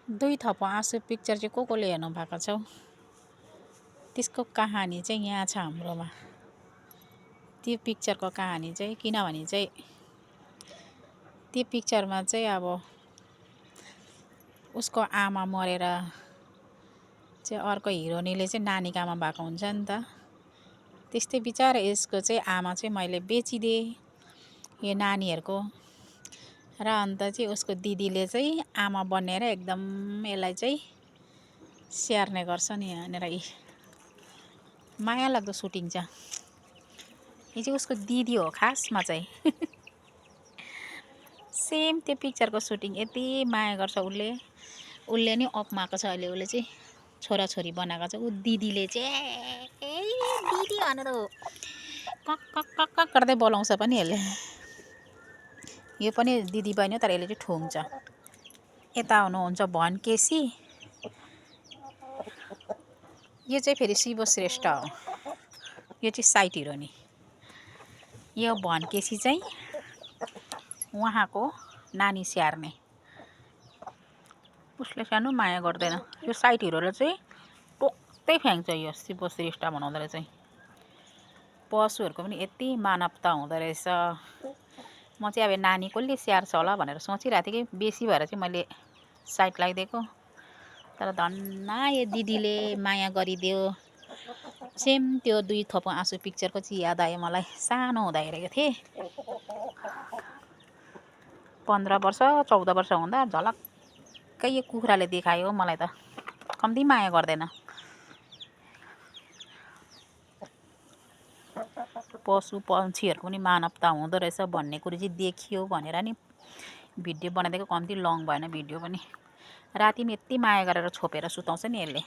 दुई थप आँसु पिक्चर चाहिँ कोले हेर्नु भएको छौ? त्यसको कहानी चाहिँ यहाँ छ हाम्रोमा। त्यो पिक्चरको कहानी चाहिँ किनभने चाहिँ त्यो पिक्चरमा चाहिँ अब उसको आमा मरेर चाहिँ अर्को हिरोनीले चाहिँ नानीको आमा भएको हुन्छ नि त। त्यस्तै बिचारा यसको चाहिँ आमा चाहिँ मैले बेचिदिएँ यो नानीहरूको। र अन्त चाहिँ उसको दिदीले चाहिँ आमा बनेर एकदम यसलाई चाहिँ स्याहार्ने गर्छ नि। यहाँनिर माया लाग्दो सुटिङ छ। यो चाहिँ उसको दिदी हो खासमा चाहिँ। सेम त्यो पिक्चरको सुटिङ यति माया गर्छ उसले नि अपमाएको छ अहिले। उसले चाहिँ छोराछोरी बनाएको छ। ऊ दिदीले चाहिँ दिदी भनेर कक कक कक कक गर्दै बोलाउँछ पनि यसले। यो पनि दिदी बहिनी हो तर यसले चाहिँ ठुङ्छ। यता हुनुहुन्छ भनकेसी। यो चाहिँ फेरि शिव श्रेष्ठ हो। यो चाहिँ साइड हिरोनी। यो भनकेसी चाहिँ उहाँको नानी स्याहार्ने। उसले सानो माया गर्दैन। यो साइड हिरोले चाहिँ टोक्दै फ्याङ्छ। यो शिव श्रेष्ठ बनाउँदो रहेछ। पशुहरूको पनि यति मानवता हुँदो रहेछ। म चाहिँ अब नानी कसले स्याहार्छ होला भनेर सोचिरहेको थिएँ कि बेसी भएर चाहिँ मैले साइड लगाइदिएको। तर धन्न यो दिदीले माया गरिदियो। सेम त्यो दुई थप आँसु पिक्चरको चाहिँ याद आयो मलाई। सानो हुँदा हेरेको थिएँ। 15 वर्ष 14 वर्ष हुँदा झलक्कै यो कुखुराले देखायो मलाई त। कम्ती माया गर्दैन। पशु पन्छीहरूको पनि मानवता हुँदो रहेछ भन्ने कुरो चाहिँ देखियो भनेर नि भिडियो बनाइदिएको। कम्ती लङ भएन भिडियो पनि। राति पनि यति माया गरेर छोपेर सुताउँछ नि यसले।